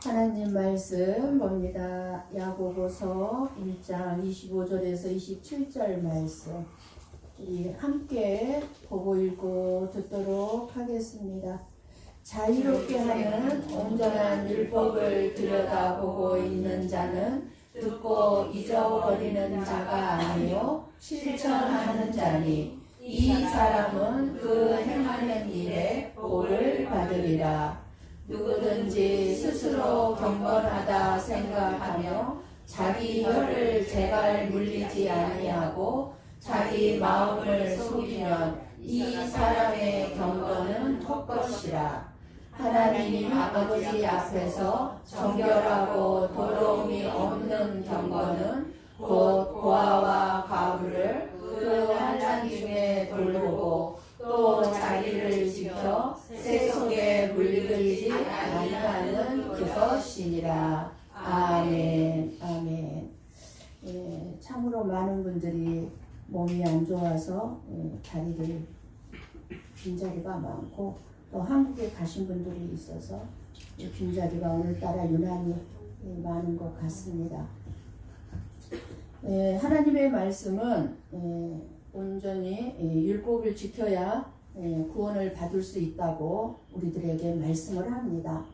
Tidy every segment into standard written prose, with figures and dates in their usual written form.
하나님 말씀 봅니다. 야고보서 1장 25절에서 27절 말씀 우리 함께 보고 읽고 듣도록 하겠습니다. 자유롭게 하는 온전한 율법을 들여다보고 있는 자는 듣고 잊어버리는 자가 아니요 실천하는 자니 이 사람은 그 행하는 일에 복을 받으리라. 누구든지 스스로 경건하다 생각하며 자기 혀를 제갈 물리지 아니하고 자기 마음을 속이면 이 사람의 경건은 헛것이라. 하나님 아버지 앞에서 정결하고 더러움이 없는 경건은 곧 고아와 과부를 그 환난 중에 돌보고 또 자기를 지켜 새 속에 물들이지 아니하는 그것이니라. 아멘. 아멘. 참으로 많은 분들이 몸이 안 좋아서 자리를 빈자리가 많고 또 한국에 가신 분들이 있어서 빈자리가 오늘따라 유난히 많은 것 같습니다. 하나님의 말씀은 온전히 율법을 지켜야 구원을 받을 수 있다고 우리들에게 말씀을 합니다.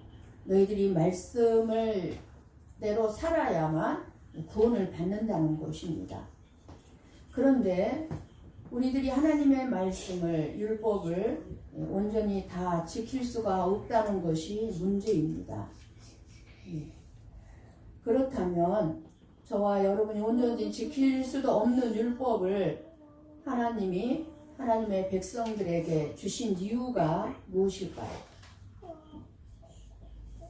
너희들이 말씀을 대로 살아야만 구원을 받는다는 것입니다. 그런데 우리들이 하나님의 말씀을 율법을 온전히 다 지킬 수가 없다는 것이 문제입니다. 그렇다면 저와 여러분이 온전히 지킬 수도 없는 율법을 하나님이 하나님의 백성들에게 주신 이유가 무엇일까요?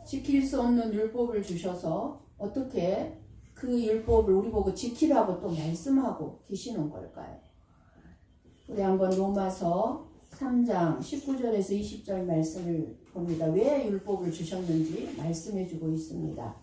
지킬 수 없는 율법을 주셔서 어떻게 그 율법을 우리 보고 지키라고 또 말씀하고 계시는 걸까요? 우리 한번 로마서 3장 19절에서 20절 말씀을 봅니다. 왜 율법을 주셨는지 말씀해 주고 있습니다.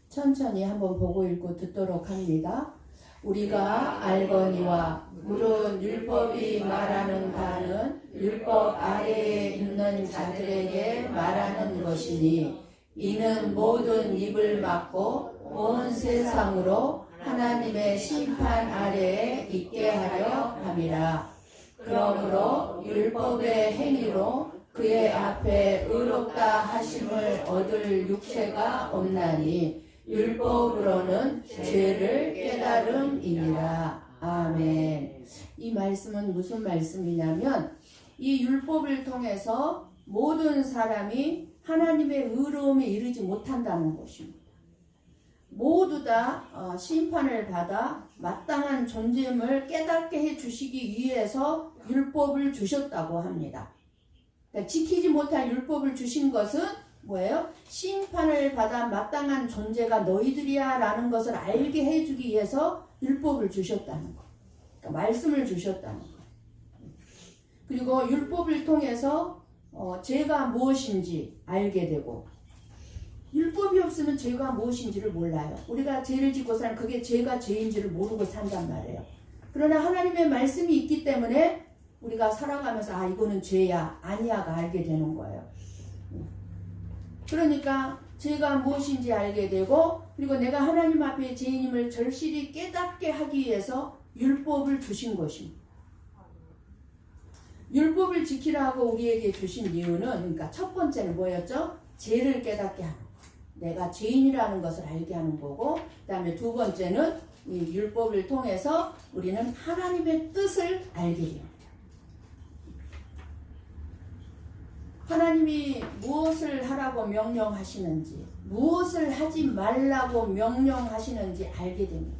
천천히 한번 보고 읽고 듣도록 합니다. 우리가 알거니와 물은 율법이 말하는 바는 율법 아래에 있는 자들에게 말하는 것이니 이는 모든 입을 막고 온 세상으로 하나님의 심판 아래에 있게 하려 함이라. 그러므로 율법의 행위로 그의 앞에 의롭다 하심을 얻을 육체가 없나니 율법으로는 죄를 깨달음이니라. 아멘. 이 말씀은 무슨 말씀이냐면 이 율법을 통해서 모든 사람이 하나님의 의로움에 이르지 못한다는 것입니다. 모두 다 심판을 받아 마땅한 존재임을 깨닫게 해주시기 위해서 율법을 주셨다고 합니다. 그러니까 지키지 못할 율법을 주신 것은 뭐예요? 심판을 받아 마땅한 존재가 너희들이야 라는 것을 알게 해주기 위해서 율법을 주셨다는 거예요. 그러니까 말씀을 주셨다는 거예요. 그리고 율법을 통해서 죄가 무엇인지 알게 되고, 율법이 없으면 죄가 무엇인지를 몰라요. 우리가 죄를 짓고 사는 그게 죄가 죄인지를 모르고 산단 말이에요. 그러나 하나님의 말씀이 있기 때문에 우리가 살아가면서 이거는 죄야 아니야가 알게 되는 거예요. 그러니까 죄가 무엇인지 알게 되고, 그리고 내가 하나님 앞에 죄인임을 절실히 깨닫게 하기 위해서 율법을 주신 것입니다. 율법을 지키라고 우리에게 주신 이유는, 그러니까 첫 번째는 뭐였죠? 죄를 깨닫게 하는 거. 내가 죄인이라는 것을 알게 하는 거고, 그 다음에 두 번째는 이 율법을 통해서 우리는 하나님의 뜻을 알게 됩니다. 하나님이 무엇을 하라고 명령하시는지, 무엇을 하지 말라고 명령하시는지 알게 됩니다.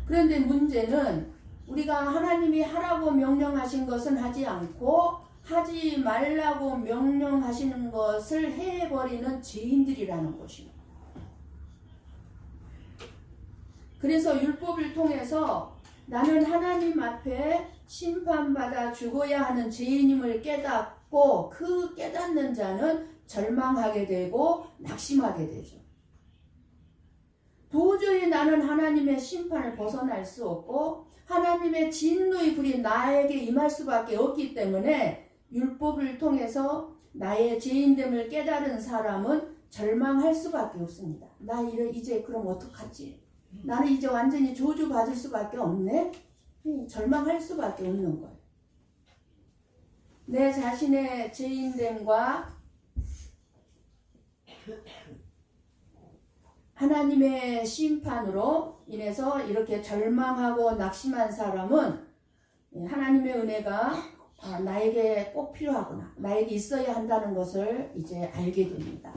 그런데 문제는 우리가 하나님이 하라고 명령하신 것은 하지 않고 하지 말라고 명령하시는 것을 해버리는 죄인들이라는 것입니다. 그래서 율법을 통해서 나는 하나님 앞에 심판받아 죽어야 하는 죄인임을 깨닫고 그 깨닫는 자는 절망하게 되고 낙심하게 되죠. 도저히 나는 하나님의 심판을 벗어날 수 없고 하나님의 진노의 불이 나에게 임할 수밖에 없기 때문에 율법을 통해서 나의 죄인됨을 깨달은 사람은 절망할 수밖에 없습니다. 나 이제 그럼 어떡하지? 나는 이제 완전히 저주받을 수밖에 없네? 절망할 수밖에 없는 거예요. 내 자신의 죄인됨과 하나님의 심판으로 인해서 이렇게 절망하고 낙심한 사람은 하나님의 은혜가 나에게 꼭 필요하구나, 나에게 있어야 한다는 것을 이제 알게 됩니다.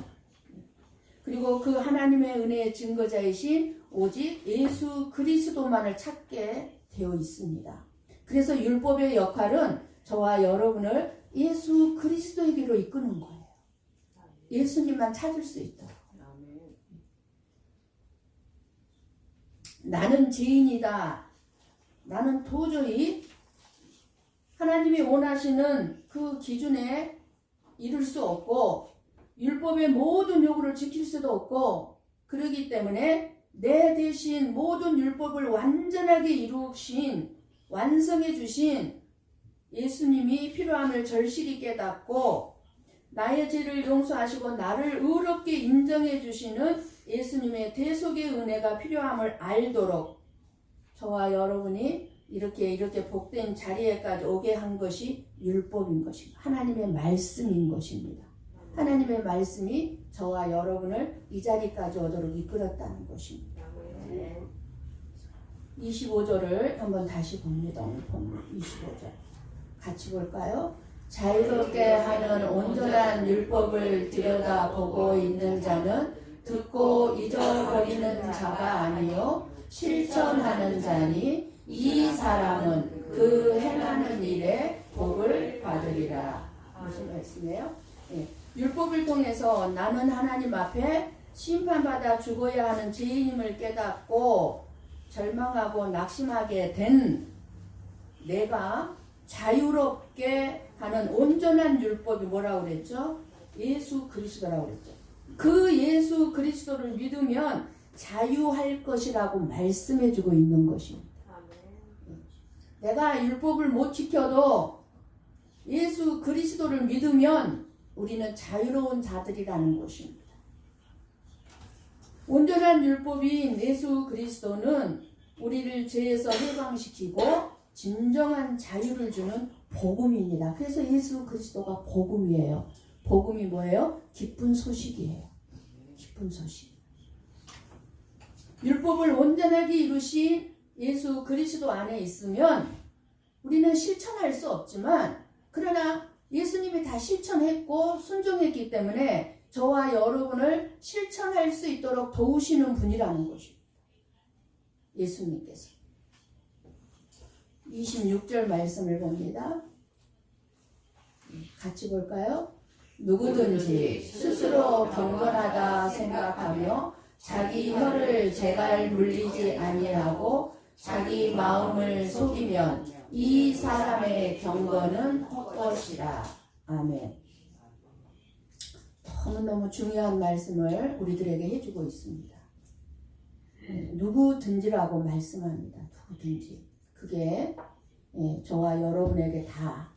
그리고 그 하나님의 은혜의 증거자이신 오직 예수 그리스도만을 찾게 되어 있습니다. 그래서 율법의 역할은 저와 여러분을 예수 그리스도에게로 이끄는 거예요. 예수님만 찾을 수 있도록. 나는 죄인이다. 나는 도저히 하나님이 원하시는 그 기준에 이룰 수 없고 율법의 모든 요구를 지킬 수도 없고, 그러기 때문에 내 대신 모든 율법을 완전하게 이루신, 완성해 주신 예수님이 필요함을 절실히 깨닫고 나의 죄를 용서하시고 나를 의롭게 인정해 주시는 예수님의 대속의 은혜가 필요함을 알도록 저와 여러분이 이렇게 복된 자리에까지 오게 한 것이 율법인 것입니다. 하나님의 말씀인 것입니다. 하나님의 말씀이 저와 여러분을 이 자리까지 오도록 이끌었다는 것입니다. 25절을 한번 다시 봅니다. 25절 같이 볼까요? 자유롭게 하는 온전한 율법을 들여다보고 있는 자는 듣고 잊어버리는 자가 아니요 실천하는 자니 이 사람은 그 행하는 일에 복을 받으리라. 무슨 말씀이에요? 네. 율법을 통해서 나는 하나님 앞에 심판받아 죽어야 하는 죄인임을 깨닫고 절망하고 낙심하게 된 내가 자유롭게 하는 온전한 율법이 뭐라고 그랬죠? 예수 그리스도라고 그랬죠. 그 예수 그리스도를 믿으면 자유할 것이라고 말씀해주고 있는 것입니다. 내가 율법을 못 지켜도 예수 그리스도를 믿으면 우리는 자유로운 자들이라는 것입니다. 온전한 율법인 예수 그리스도는 우리를 죄에서 해방시키고 진정한 자유를 주는 복음입니다. 그래서 예수 그리스도가 복음이에요. 복음이 뭐예요? 기쁜 소식이에요. 기쁜 소식. 율법을 온전하게 이루신 예수 그리스도 안에 있으면 우리는 실천할 수 없지만, 그러나 예수님이 다 실천했고 순종했기 때문에 저와 여러분을 실천할 수 있도록 도우시는 분이라는 것입니다. 예수님께서. 26절 말씀을 봅니다. 같이 볼까요? 누구든지 스스로 경건하다 생각하며 자기 혀를 제갈 물리지 아니하고 자기 마음을 속이면 이 사람의 경건은 헛것이라. 아멘. 너무너무 중요한 말씀을 우리들에게 해주고 있습니다. 누구든지라고 말씀합니다. 누구든지. 그게 저와 여러분에게 다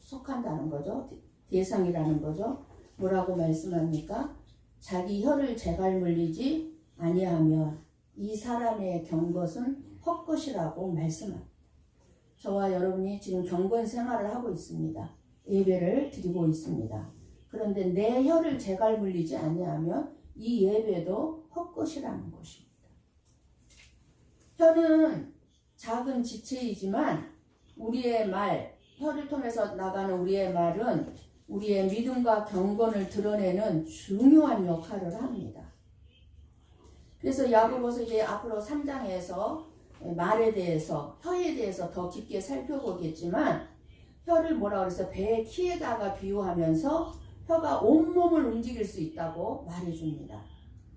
속한다는 거죠. 대상이라는 거죠. 뭐라고 말씀합니까? 자기 혀를 제갈 물리지 아니하면 이 사람의 경것은 헛것이라고 말씀합니다. 저와 여러분이 지금 경건 생활을 하고 있습니다. 예배를 드리고 있습니다. 그런데 내 혀를 제갈 물리지 아니하면 이 예배도 헛것이라는 것입니다. 혀는 작은 지체이지만 우리의 말, 혀를 통해서 나가는 우리의 말은 우리의 믿음과 경건을 드러내는 중요한 역할을 합니다. 그래서 야고보서 이제 앞으로 3장에서 말에 대해서, 혀에 대해서 더 깊게 살펴보겠지만, 혀를 뭐라 그래서 배의 키에다가 비유하면서 혀가 온몸을 움직일 수 있다고 말해줍니다.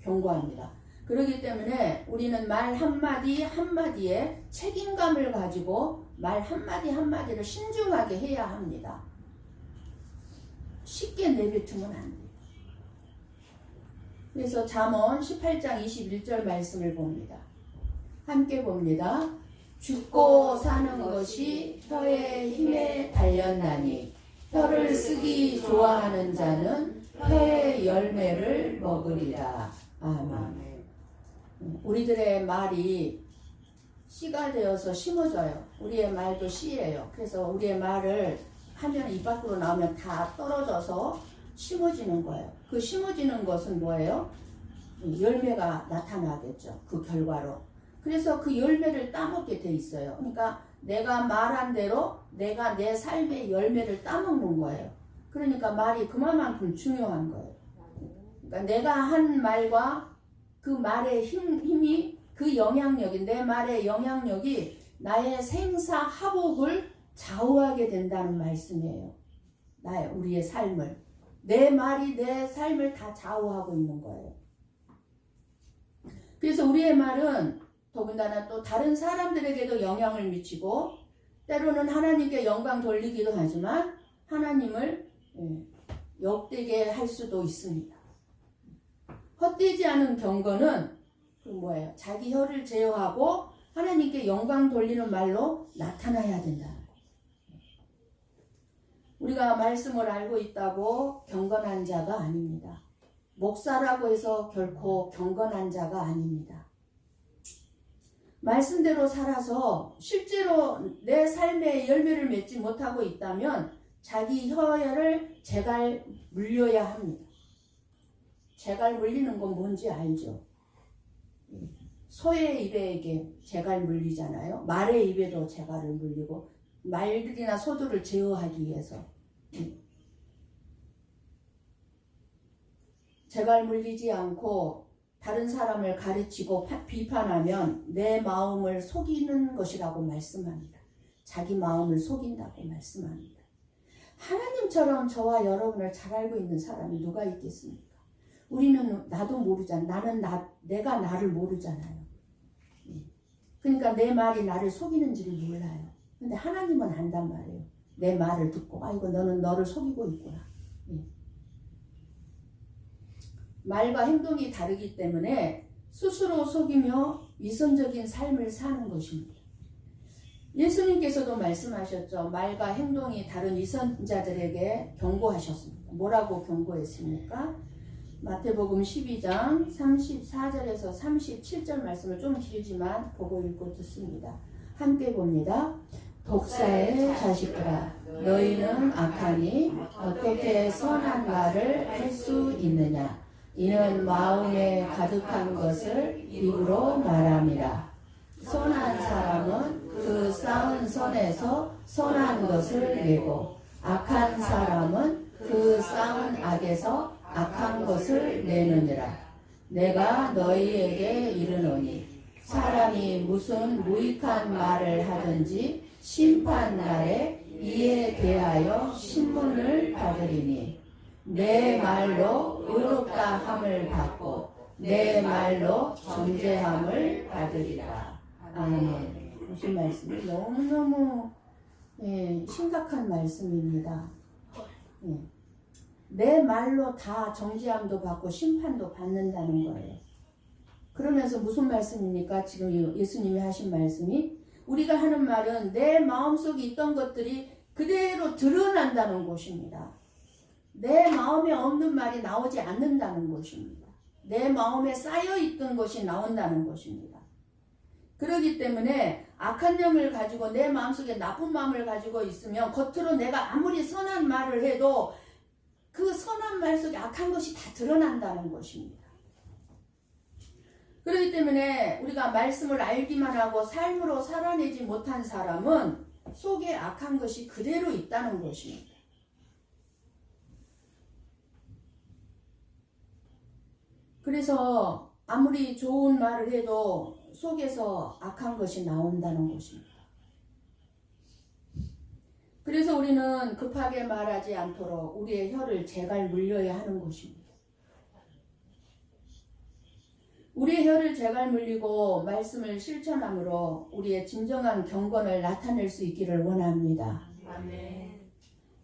경고합니다. 그렇기 때문에 우리는 말 한마디 한마디에 책임감을 가지고 말 한마디 한마디를 신중하게 해야 합니다. 쉽게 내뱉으면 안 돼요. 그래서 잠언 18장 21절 말씀을 봅니다. 함께 봅니다. 죽고 사는 것이 혀의 힘에 달렸나니 혀를 쓰기 좋아하는 자는 혀의 열매를 먹으리라. 아멘. 우리들의 말이 씨가 되어서 심어져요. 우리의 말도 씨예요. 그래서 우리의 말을 하면 입 밖으로 나오면 다 떨어져서 심어지는 거예요. 그 심어지는 것은 뭐예요? 열매가 나타나겠죠. 그 결과로. 그래서 그 열매를 따먹게 돼 있어요. 그러니까 내가 말한 대로 내가 내 삶의 열매를 따먹는 거예요. 그러니까 말이 그만큼 중요한 거예요. 그러니까 내가 한 말과 그 말의 힘이 그 영향력이 내 말의 영향력이 나의 생사하복을 좌우하게 된다는 말씀이에요. 우리의 삶을. 내 말이 내 삶을 다 좌우하고 있는 거예요. 그래서 우리의 말은 더군다나 또 다른 사람들에게도 영향을 미치고 때로는 하나님께 영광 돌리기도 하지만 하나님을 욕되게 할 수도 있습니다. 헛되지 않은 경건은 그 뭐예요? 자기 혀를 제어하고 하나님께 영광 돌리는 말로 나타나야 된다는 거. 우리가 말씀을 알고 있다고 경건한 자가 아닙니다. 목사라고 해서 결코 경건한 자가 아닙니다. 말씀대로 살아서 실제로 내 삶의 열매를 맺지 못하고 있다면 자기 혀를 제갈 물려야 합니다. 제갈 물리는 건 뭔지 알죠? 소의 입에게 제갈 물리잖아요. 말의 입에도 제갈을 물리고 말들이나 소들을 제어하기 위해서 제갈 물리지 않고 다른 사람을 가르치고 비판하면 내 마음을 속이는 것이라고 말씀합니다. 자기 마음을 속인다고 말씀합니다. 하나님처럼 저와 여러분을 잘 알고 있는 사람이 누가 있겠습니까? 우리는 나도 모르잖아. 내가 나를 모르잖아요. 그러니까 내 말이 나를 속이는지를 몰라요. 근데 하나님은 안단 말이에요. 내 말을 듣고 이거 너는 너를 속이고 있구나. 말과 행동이 다르기 때문에 스스로 속이며 위선적인 삶을 사는 것입니다. 예수님께서도 말씀하셨죠. 말과 행동이 다른 위선자들에게 경고하셨습니다. 뭐라고 경고했습니까? 마태복음 12장 34절에서 37절 말씀을 좀 길지만 보고 읽고 듣습니다. 함께 봅니다. 독사의 자식들아, 너희는 악하니 어떻게 선한 말을 할 수 있느냐? 이는 마음에 가득한 것을 입으로 말함이라. 선한 사람은 그 쌓은 선에서 선한 것을 내고 악한 사람은 그 쌓은 악에서 악한 것을 내느니라. 내가 너희에게 이르노니 사람이 무슨 무익한 말을 하든지 심판날에 이에 대하여 신문을 받으리니 내 말로 의롭다 함을 받고 내 말로 정죄함을 받으리라. 아멘. 무슨 말씀이 너무너무 심각한 말씀입니다. 내 말로 다 정죄함도 받고 심판도 받는다는 거예요. 그러면서 무슨 말씀입니까? 지금 예수님이 하신 말씀이 우리가 하는 말은 내 마음속에 있던 것들이 그대로 드러난다는 것입니다. 내 마음에 없는 말이 나오지 않는다는 것입니다. 내 마음에 쌓여있던 것이 나온다는 것입니다. 그렇기 때문에 악한 영을 가지고 내 마음속에 나쁜 마음을 가지고 있으면 겉으로 내가 아무리 선한 말을 해도 그 선한 말 속에 악한 것이 다 드러난다는 것입니다. 그렇기 때문에 우리가 말씀을 알기만 하고 삶으로 살아내지 못한 사람은 속에 악한 것이 그대로 있다는 것입니다. 그래서 아무리 좋은 말을 해도 속에서 악한 것이 나온다는 것입니다. 그래서 우리는 급하게 말하지 않도록 우리의 혀를 제갈 물려야 하는 것입니다. 우리의 혀를 제갈 물리고 말씀을 실천함으로 우리의 진정한 경건을 나타낼 수 있기를 원합니다. 아멘.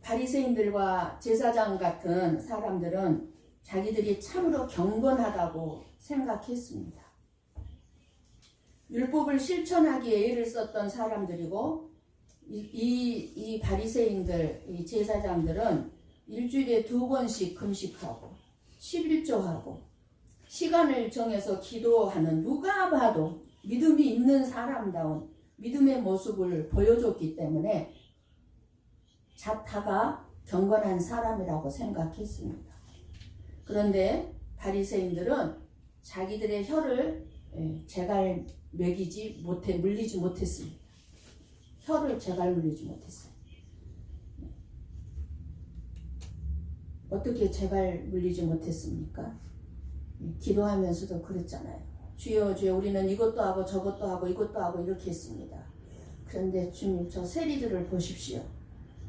바리새인들과 제사장 같은 사람들은 자기들이 참으로 경건하다고 생각했습니다. 율법을 실천하기에 애를 썼던 사람들이고 이 바리새인들, 이 제사장들은 일주일에 2번씩 금식하고 11조하고 시간을 정해서 기도하는 누가 봐도 믿음이 있는 사람다운 믿음의 모습을 보여줬기 때문에 자타가 경건한 사람이라고 생각했습니다. 그런데 바리새인들은 자기들의 혀를 제갈 물리지 못했습니다. 혀를 제갈 물리지 못했어요. 어떻게 제갈 물리지 못했습니까? 기도하면서도 그랬잖아요. 주여 주여 우리는 이것도 하고 저것도 하고 이것도 하고 이렇게 했습니다. 그런데 주님 저 세리들을 보십시오.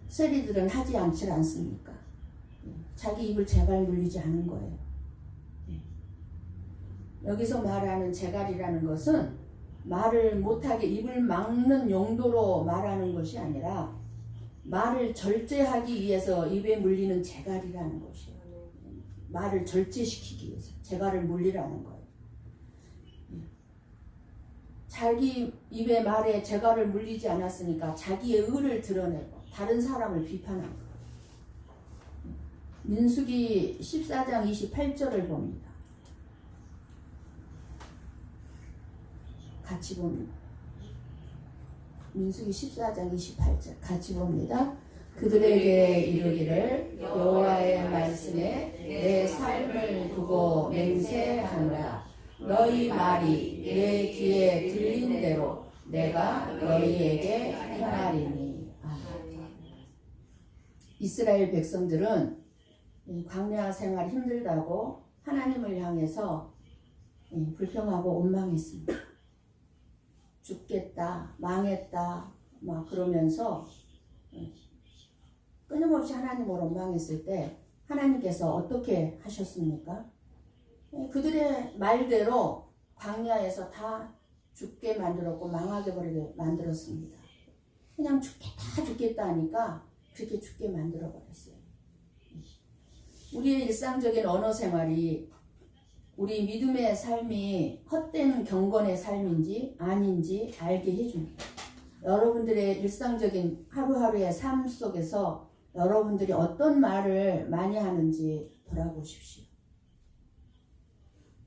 세리들은 하지 않지 않습니까? 자기 입을 제갈 물리지 않은 거예요. 여기서 말하는 제갈이라는 것은 말을 못하게 입을 막는 용도로 말하는 것이 아니라 말을 절제하기 위해서 입에 물리는 제갈이라는 것이에요. 말을 절제시키기 위해서 제갈을 물리라는 거예요. 자기 입에 말에 제갈을 물리지 않았으니까 자기의 의를 드러내고 다른 사람을 비판한 거예요. 민수기 14장 28절을 봅니다. 같이 봅니다. 민수기 14장 28절 같이 봅니다. 그들에게 이르기를 여호와의 말씀에 내 삶을 두고 맹세하노라. 너희 말이 내 귀에 들린 대로 내가 너희에게 행하리니. 이스라엘 백성들은 광야 생활 힘들다고 하나님을 향해서 불평하고 원망했습니다. 죽겠다, 망했다, 막 그러면서 끊임없이 하나님을 원망했을 때 하나님께서 어떻게 하셨습니까? 그들의 말대로 광야에서 다 죽게 만들었고 망하게 버리게 만들었습니다. 그냥 죽겠다 하니까 그렇게 죽게 만들어 버렸어요. 우리의 일상적인 언어 생활이 우리 믿음의 삶이 헛된 경건의 삶인지 아닌지 알게 해줍니다. 여러분들의 일상적인 하루하루의 삶 속에서 여러분들이 어떤 말을 많이 하는지 돌아보십시오.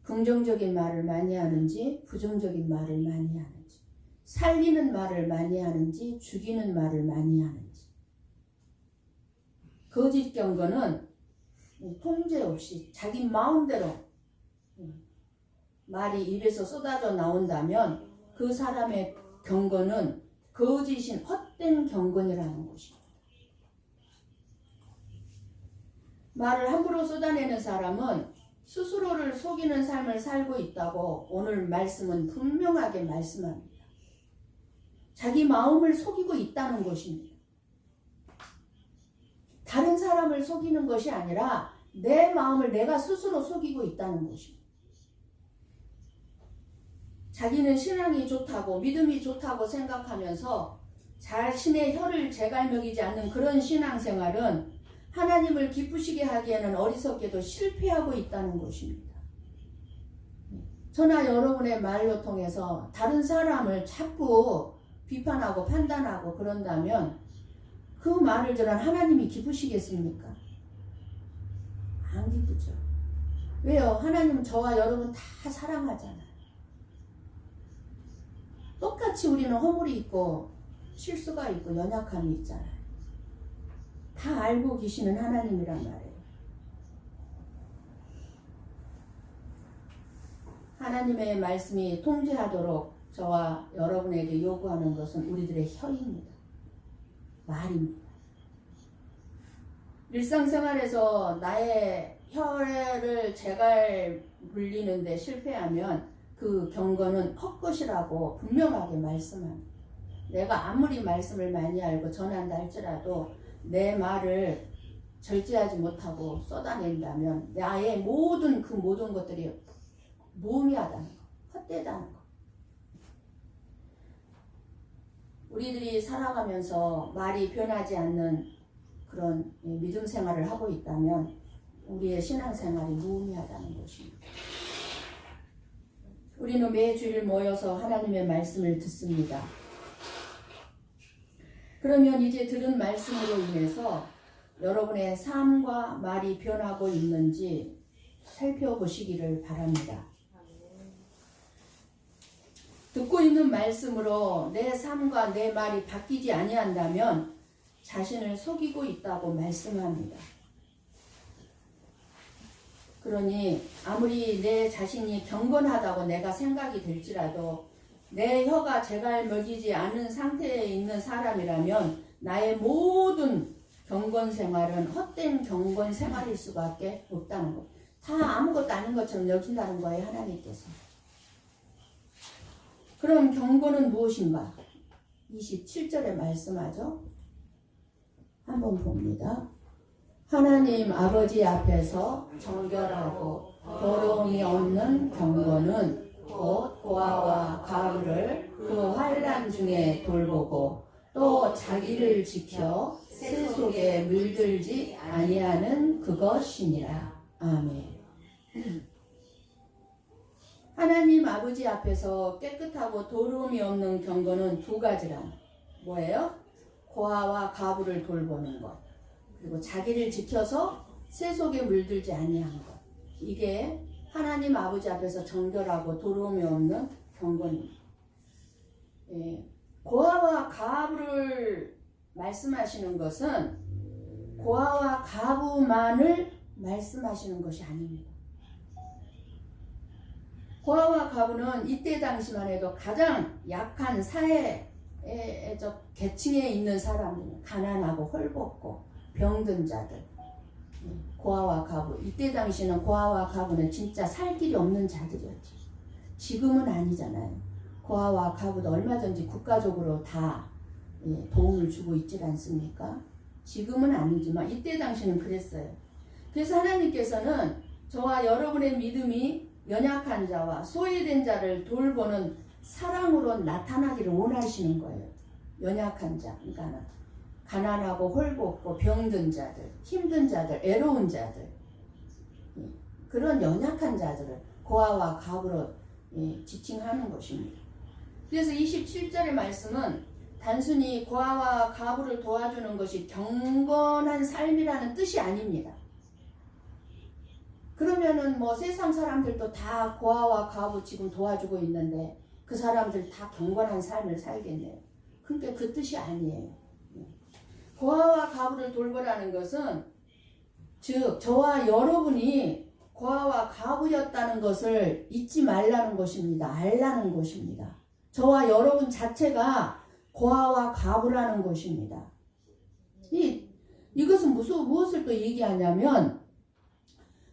긍정적인 말을 많이 하는지 부정적인 말을 많이 하는지, 살리는 말을 많이 하는지 죽이는 말을 많이 하는지. 거짓 경건은 통제 없이 자기 마음대로 말이 입에서 쏟아져 나온다면 그 사람의 경건은 거짓인 헛된 경건이라는 것입니다. 말을 함부로 쏟아내는 사람은 스스로를 속이는 삶을 살고 있다고 오늘 말씀은 분명하게 말씀합니다. 자기 마음을 속이고 있다는 것입니다. 다른 사람을 속이는 것이 아니라 내 마음을 내가 스스로 속이고 있다는 것입니다. 자기는 신앙이 좋다고 믿음이 좋다고 생각하면서 자신의 혀를 제갈먹이지 않는 그런 신앙생활은 하나님을 기쁘시게 하기에는 어리석게도 실패하고 있다는 것입니다. 저나 여러분의 말로 통해서 다른 사람을 자꾸 비판하고 판단하고 그런다면 그 말을 들은 하나님이 기쁘시겠습니까? 안 기쁘죠. 왜요? 하나님은 저와 여러분 다 사랑하잖아요. 똑같이 우리는 허물이 있고 실수가 있고 연약함이 있잖아요. 다 알고 계시는 하나님이란 말이에요. 하나님의 말씀이 통제하도록 저와 여러분에게 요구하는 것은 우리들의 혀입니다. 말입니다. 일상생활에서 나의 혀를 제갈 물리는데 실패하면 그 경건은 헛것이라고 분명하게 말씀합니다. 내가 아무리 말씀을 많이 알고 전한다 할지라도 내 말을 절제하지 못하고 쏟아낸다면 나의 모든 것들이 무의미하다는 거, 헛되다는 거. 우리들이 살아가면서 말이 변하지 않는 그런 믿음 생활을 하고 있다면 우리의 신앙생활이 무의미하다는 것입니다. 우리는 매주일 모여서 하나님의 말씀을 듣습니다. 그러면 이제 들은 말씀으로 인해서 여러분의 삶과 말이 변하고 있는지 살펴보시기를 바랍니다. 듣고 있는 말씀으로 내 삶과 내 말이 바뀌지 아니한다면 자신을 속이고 있다고 말씀합니다. 그러니 아무리 내 자신이 경건하다고 내가 생각이 될지라도 내 혀가 제갈 먹이지 않은 상태에 있는 사람이라면 나의 모든 경건 생활은 헛된 경건 생활일 수밖에 없다는 것. 다 아무것도 아닌 것처럼 여긴다는 거예요, 하나님께서. 그럼 경건은 무엇인가? 27절에 말씀하죠. 한번 봅니다. 하나님 아버지 앞에서 정결하고 더러움이 없는 경건은 곧 고아와 가부를 그 환난 중에 돌보고 또 자기를 지켜 새 속에 물들지 아니하는 그것이니라. 아멘. 하나님 아버지 앞에서 깨끗하고 더러움이 없는 경건은 두 가지란 뭐예요? 고아와 가부를 돌보는 것, 그리고 자기를 지켜서 새 속에 물들지 아니하는 것. 이게 하나님 아버지 앞에서 정결하고 더러움이 없는 경건입니다. 예, 고아와 가부를 말씀하시는 것은 고아와 가부만을 말씀하시는 것이 아닙니다. 고아와 가부는 이때 당시만 해도 가장 약한 사회적 계층에 있는 사람들, 가난하고 헐벗고 병든 자들, 고아와 가부. 이때 당시는 고아와 가부는 진짜 살 길이 없는 자들이었지. 지금은 아니잖아요. 고아와 가부도 얼마든지 국가적으로 다 도움을 주고 있지 않습니까? 지금은 아니지만 이때 당시는 그랬어요. 그래서 하나님께서는 저와 여러분의 믿음이 연약한 자와 소외된 자를 돌보는 사랑으로 나타나기를 원하시는 거예요. 연약한 자, 그러니까 가난하고 헐벗고 병든 자들, 힘든 자들, 애로운 자들, 그런 연약한 자들을 고아와 가부로 지칭하는 것입니다. 그래서 27절의 말씀은 단순히 고아와 가부를 도와주는 것이 경건한 삶이라는 뜻이 아닙니다. 그러면은 뭐 세상 사람들도 다 고아와 가부 지금 도와주고 있는데 그 사람들 다 경건한 삶을 살겠네요. 그러니까 그 뜻이 아니에요. 고아와 가부를 돌보라는 것은 즉 저와 여러분이 고아와 가부였다는 것을 잊지 말라는 것입니다. 알라는 것입니다. 저와 여러분 자체가 고아와 가부라는 것입니다. 이것은 무엇을 또 얘기하냐면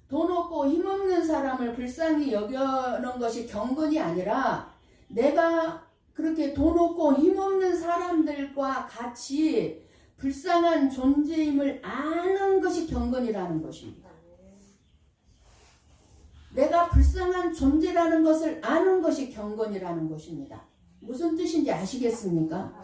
돈 없고 힘없는 사람을 불쌍히 여기는 것이 경건이 아니라 내가 그렇게 돈 없고 힘없는 사람들과 같이 불쌍한 존재임을 아는 것이 경건이라는 것입니다. 내가 불쌍한 존재라는 것을 아는 것이 경건이라는 것입니다. 무슨 뜻인지 아시겠습니까?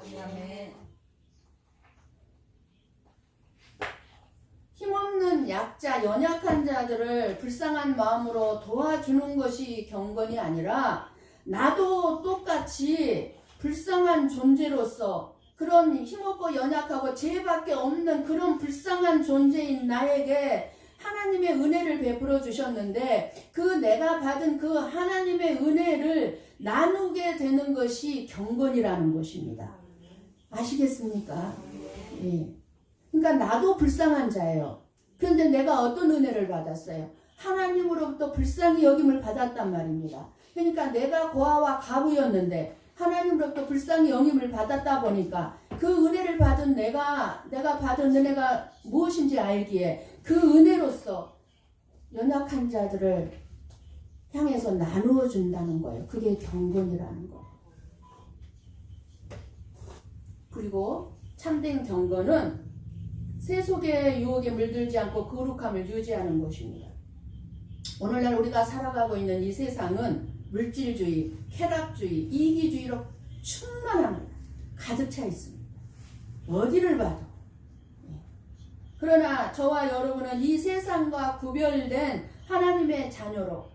힘없는 약자, 연약한 자들을 불쌍한 마음으로 도와주는 것이 경건이 아니라 나도 똑같이 불쌍한 존재로서 그런 힘없고 연약하고 죄밖에 없는 그런 불쌍한 존재인 나에게 하나님의 은혜를 베풀어 주셨는데 그 내가 받은 그 하나님의 은혜를 나누게 되는 것이 경건이라는 것입니다. 아시겠습니까? 예. 그러니까 나도 불쌍한 자예요. 그런데 내가 어떤 은혜를 받았어요? 하나님으로부터 불쌍히 여김을 받았단 말입니다. 그러니까 내가 고아와 가부였는데 하나님으로부터 불쌍히 여김을 받았다 보니까 그 은혜를 받은 내가 받은 은혜가 무엇인지 알기에 그 은혜로서 연약한 자들을 향해서 나누어 준다는 거예요. 그게 경건이라는 거. 그리고 참된 경건은 세속의 유혹에 물들지 않고 거룩함을 유지하는 것입니다. 오늘날 우리가 살아가고 있는 이 세상은 물질주의, 쾌락주의, 이기주의로 충만합니다. 가득 차 있습니다. 어디를 봐도. 그러나 저와 여러분은 이 세상과 구별된 하나님의 자녀로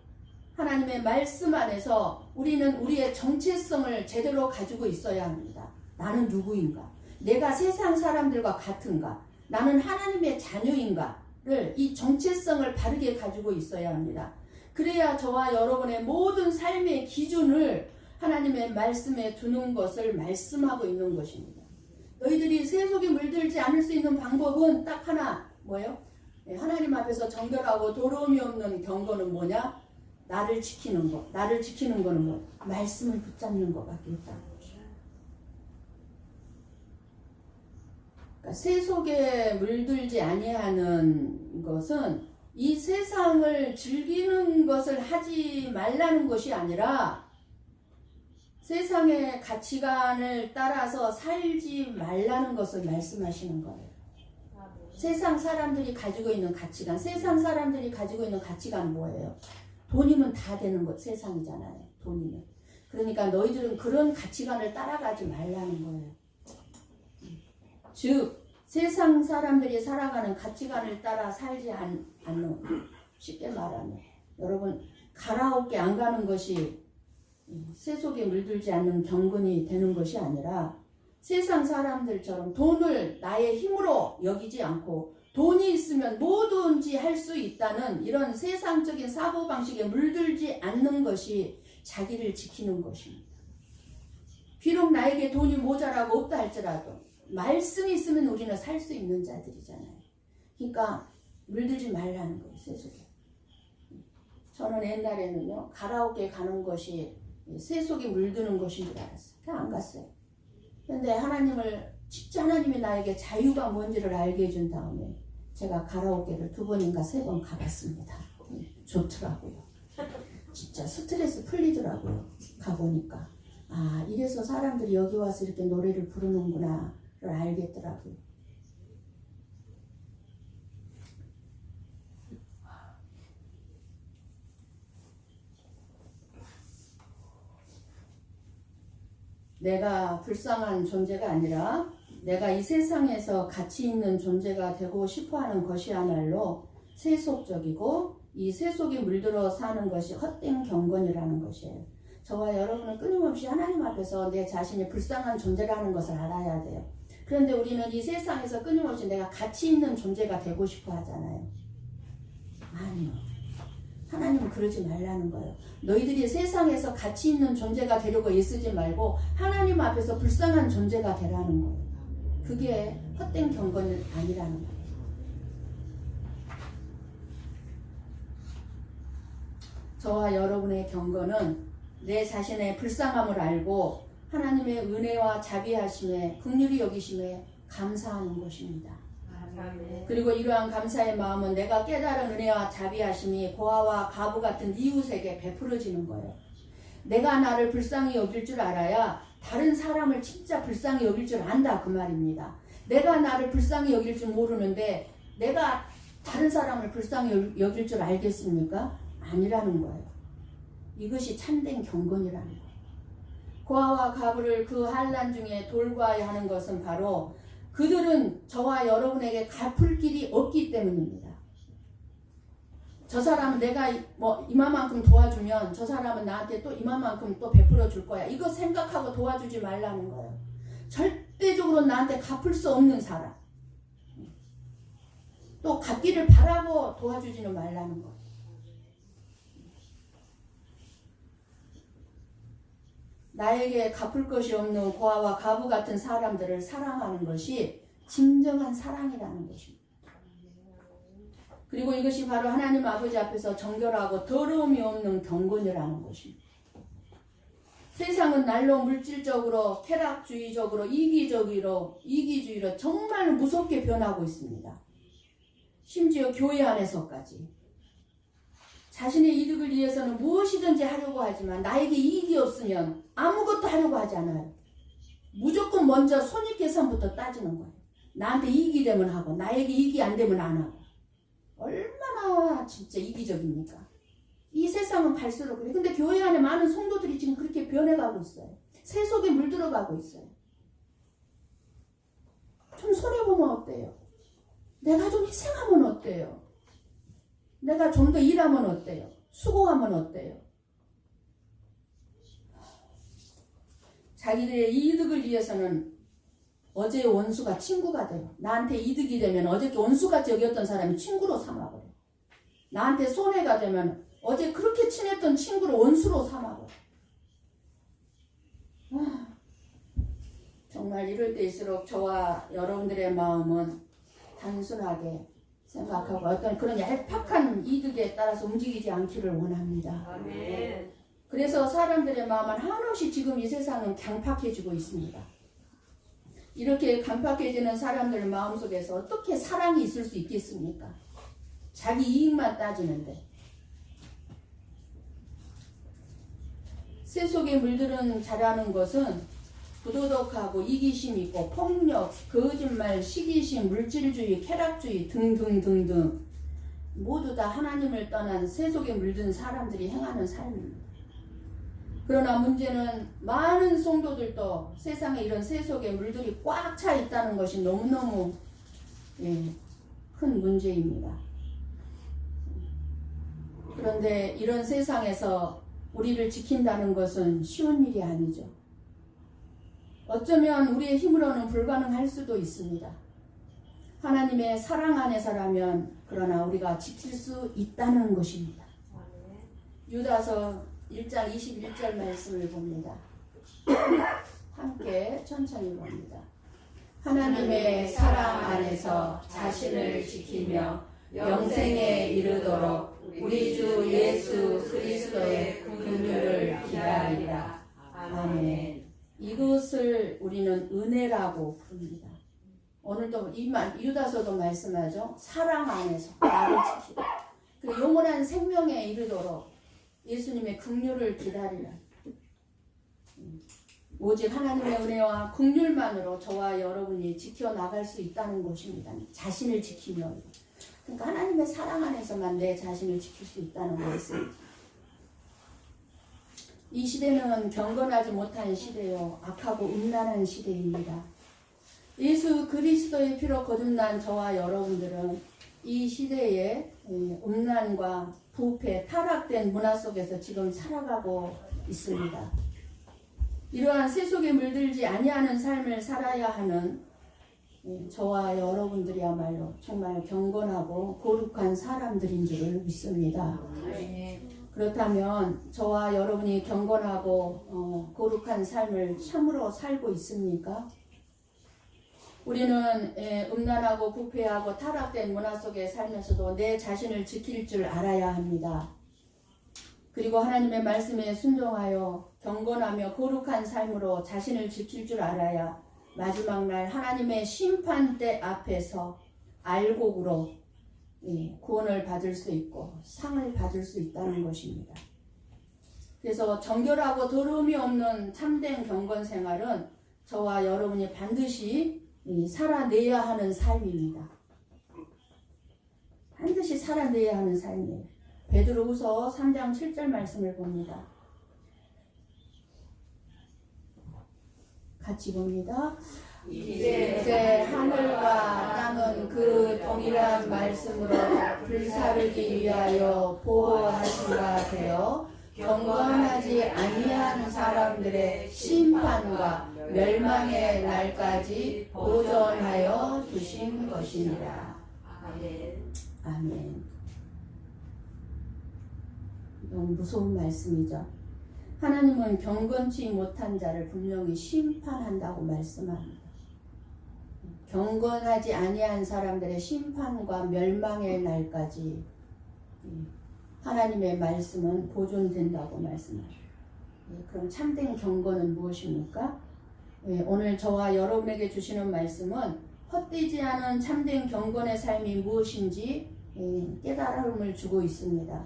하나님의 말씀 안에서 우리는 우리의 정체성을 제대로 가지고 있어야 합니다. 나는 누구인가? 내가 세상 사람들과 같은가? 나는 하나님의 자녀인가를 이 정체성을 바르게 가지고 있어야 합니다. 그래야 저와 여러분의 모든 삶의 기준을 하나님의 말씀에 두는 것을 말씀하고 있는 것입니다. 너희들이 세속에 물들지 않을 수 있는 방법은 딱 하나, 뭐예요? 하나님 앞에서 정결하고 더러움이 없는 경건은 뭐냐? 나를 지키는 것. 나를 지키는 거는 뭐? 말씀을 붙잡는 것밖에 없다. 그러니까 세속에 물들지 아니하는 것은 이 세상을 즐기는 것을 하지 말라는 것이 아니라 세상의 가치관을 따라서 살지 말라는 것을 말씀하시는 거예요. 세상 사람들이 가지고 있는 가치관, 세상 사람들이 가지고 있는 가치관 뭐예요? 돈이면 다 되는 것, 세상이잖아요. 돈이면. 그러니까 너희들은 그런 가치관을 따라가지 말라는 거예요. 즉 세상 사람들이 살아가는 가치관을 따라 살지 않는, 쉽게 말하면 여러분 가라오케 안 가는 것이 세속에 물들지 않는 경건이 되는 것이 아니라 세상 사람들처럼 돈을 나의 힘으로 여기지 않고 돈이 있으면 뭐든지 할 수 있다는 이런 세상적인 사고방식에 물들지 않는 것이 자기를 지키는 것입니다. 비록 나에게 돈이 모자라고 없다 할지라도 말씀이 있으면 우리는 살 수 있는 자들이잖아요. 그러니까 물들지 말라는 거예요. 세속에. 저는 옛날에는요. 가라오케 가는 것이 세속에 물드는 것인 줄 알았어요. 그냥 안 갔어요. 그런데 하나님을 진짜 하나님이 나에게 자유가 뭔지를 알게 해준 다음에 제가 가라오케를 2번인가 3번 가봤습니다. 좋더라고요. 진짜 스트레스 풀리더라고요. 가보니까. 아, 이래서 사람들이 여기 와서 이렇게 노래를 부르는구나를 알겠더라고요. 내가 불쌍한 존재가 아니라 내가 이 세상에서 가치 있는 존재가 되고 싶어하는 것이야말로 세속적이고 이 세속에 물들어 사는 것이 헛된 경건이라는 것이에요. 저와 여러분은 끊임없이 하나님 앞에서 내 자신이 불쌍한 존재라는 것을 알아야 돼요. 그런데 우리는 이 세상에서 끊임없이 내가 가치 있는 존재가 되고 싶어 하잖아요. 아니요. 하나님은 그러지 말라는 거예요. 너희들이 세상에서 가치 있는 존재가 되려고 애쓰지 말고 하나님 앞에서 불쌍한 존재가 되라는 거예요. 그게 헛된 경건은 아니라는 거예요. 저와 여러분의 경건은 내 자신의 불쌍함을 알고 하나님의 은혜와 자비하심에 긍휼히 여기심에 감사하는 것입니다. 그리고 이러한 감사의 마음은 내가 깨달은 은혜와 자비하심이 고아와 과부 같은 이웃에게 베풀어지는 거예요. 내가 나를 불쌍히 여길 줄 알아야 다른 사람을 진짜 불쌍히 여길 줄 안다 그 말입니다. 내가 나를 불쌍히 여길 줄 모르는데 내가 다른 사람을 불쌍히 여길 줄 알겠습니까? 아니라는 거예요. 이것이 참된 경건이라는 거예요. 고아와 과부를 그 환난 중에 돌봐야 하는 것은 바로 그들은 저와 여러분에게 갚을 길이 없기 때문입니다. 저 사람은 내가 뭐 이만큼 도와주면 저 사람은 나한테 또 이만큼 또 베풀어 줄 거야. 이거 생각하고 도와주지 말라는 거예요. 절대적으로 나한테 갚을 수 없는 사람. 또 갚기를 바라고 도와주지는 말라는 거예요. 나에게 갚을 것이 없는 고아와 과부 같은 사람들을 사랑하는 것이 진정한 사랑이라는 것입니다. 그리고 이것이 바로 하나님 아버지 앞에서 정결하고 더러움이 없는 경건이라는 것입니다. 세상은 날로 물질적으로 쾌락주의적으로 이기주의로 정말 무섭게 변하고 있습니다. 심지어 교회 안에서까지. 자신의 이득을 위해서는 무엇이든지 하려고 하지만 나에게 이익이 없으면 아무것도 하려고 하지 않아요. 무조건 먼저 손익계산부터 따지는 거예요. 나한테 이익이 되면 하고 나에게 이익이 안 되면 안 하고. 얼마나 진짜 이기적입니까? 이 세상은 갈수록 그래. 근데 교회 안에 많은 성도들이 지금 그렇게 변해가고 있어요. 세속에 물들어가고 있어요. 좀 손해보면 어때요? 내가 좀 희생하면 어때요? 내가 좀 더 일하면 어때요? 수고하면 어때요? 자기들의 이득을 위해서는 어제의 원수가 친구가 돼요. 나한테 이득이 되면 어저께 원수같이 여겼던 사람이 친구로 삼아버려. 나한테 손해가 되면 어제 그렇게 친했던 친구를 원수로 삼아버려. 정말 이럴 때일수록 저와 여러분들의 마음은 단순하게 생각하고 어떤 그런 얄팍한 이득에 따라서 움직이지 않기를 원합니다. 아멘. 그래서 사람들의 마음은 한없이 지금 이 세상은 강팍해지고 있습니다. 이렇게 강팍해지는 사람들 마음속에서 어떻게 사랑이 있을 수 있겠습니까? 자기 이익만 따지는데. 새 속에 물들은 자라는 것은 부도덕하고 이기심 있고 폭력, 거짓말, 시기심, 물질주의, 쾌락주의 등등등등 모두 다 하나님을 떠난 새 속에 물든 사람들이 행하는 삶입니다. 그러나 문제는 많은 성도들도 세상에 이런 새 속에 물들이 꽉 차 있다는 것이 너무너무 큰 문제입니다. 그런데 이런 세상에서 우리를 지킨다는 것은 쉬운 일이 아니죠. 어쩌면 우리의 힘으로는 불가능할 수도 있습니다. 하나님의 사랑 안에서라면 그러나 우리가 지킬 수 있다는 것입니다. 유다서 1장 21절 말씀을 봅니다. 함께 천천히 봅니다. 하나님의 사랑 안에서 자신을 지키며 영생에 이르도록 우리 주 예수 그리스도의 긍휼을 기다리라. 아멘. 이것을 우리는 은혜라고 부릅니다. 오늘도 유다서도 말씀하죠. 사랑 안에서 나를 지키라. 그 영원한 생명에 이르도록 예수님의 긍휼을 기다리라. 오직 하나님의 은혜와 긍휼만으로 저와 여러분이 지켜나갈 수 있다는 것입니다. 자신을 지키며. 그러니까 하나님의 사랑 안에서만 내 자신을 지킬 수 있다는 것입니다. 이 시대는 경건하지 못한 시대요. 악하고 음란한 시대입니다. 예수 그리스도의 피로 거듭난 저와 여러분들은 이 시대의 음란과 부패, 타락된 문화 속에서 지금 살아가고 있습니다. 이러한 새 속에 물들지 아니하는 삶을 살아야 하는 저와 여러분들이야말로 정말 경건하고 거룩한 사람들인 줄을 믿습니다. 그렇다면 저와 여러분이 경건하고 거룩한 삶을 참으로 살고 있습니까? 우리는 음란하고 부패하고 타락된 문화 속에 살면서도 내 자신을 지킬 줄 알아야 합니다. 그리고 하나님의 말씀에 순종하여 경건하며 거룩한 삶으로 자신을 지킬 줄 알아야 마지막 날 하나님의 심판대 앞에서 알곡으로 구원을 받을 수 있고 상을 받을 수 있다는 것입니다. 그래서 정결하고 더러움이 없는 참된 경건 생활은 저와 여러분이 반드시 살아내야 하는 삶입니다. 반드시 살아내야 하는 삶이에요. 베드로후서 3장 7절 말씀을 봅니다. 같이 봅니다. 이제 하늘과 땅은 그 동일한 말씀으로 불사르기 위하여 보호하심과 되어 경건하지 아니한 사람들의 심판과 멸망의 날까지 보존하여 두신 것이니라. 아멘. 아멘. 너무 무서운 말씀이죠. 하나님은 경건치 못한 자를 분명히 심판한다고 말씀합니다. 경건하지 아니한 사람들의 심판과 멸망의 날까지 하나님의 말씀은 보존된다고 말씀하셔요. 그럼 참된 경건은 무엇입니까? 오늘 저와 여러분에게 주시는 말씀은 헛되지 않은 참된 경건의 삶이 무엇인지 깨달음을 주고 있습니다.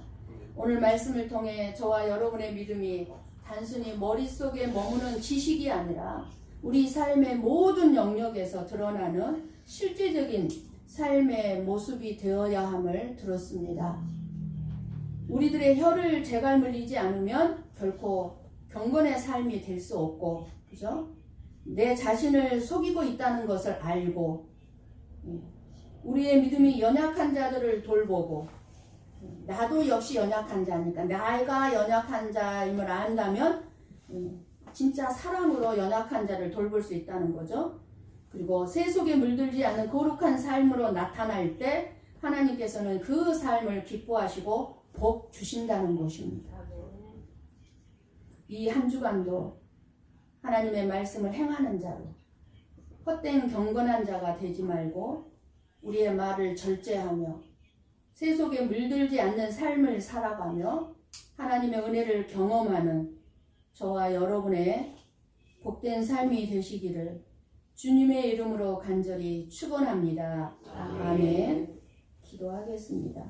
오늘 말씀을 통해 저와 여러분의 믿음이 단순히 머릿속에 머무는 지식이 아니라 우리 삶의 모든 영역에서 드러나는 실제적인 삶의 모습이 되어야 함을 들었습니다. 우리들의 혀를 재갈물리지 않으면 결코 경건의 삶이 될 수 없고, 그죠? 내 자신을 속이고 있다는 것을 알고, 우리의 믿음이 연약한 자들을 돌보고, 나도 역시 연약한 자니까 내가 연약한 자임을 안다면 진짜 사랑으로 연약한 자를 돌볼 수 있다는 거죠. 그리고 세속에 물들지 않는 거룩한 삶으로 나타날 때 하나님께서는 그 삶을 기뻐하시고 복 주신다는 것입니다. 아멘. 이 한 주간도 하나님의 말씀을 행하는 자로 헛된 경건한 자가 되지 말고 우리의 말을 절제하며 세속에 물들지 않는 삶을 살아가며 하나님의 은혜를 경험하는 저와 여러분의 복된 삶이 되시기를 주님의 이름으로 간절히 축원합니다. 아멘. 기도하겠습니다.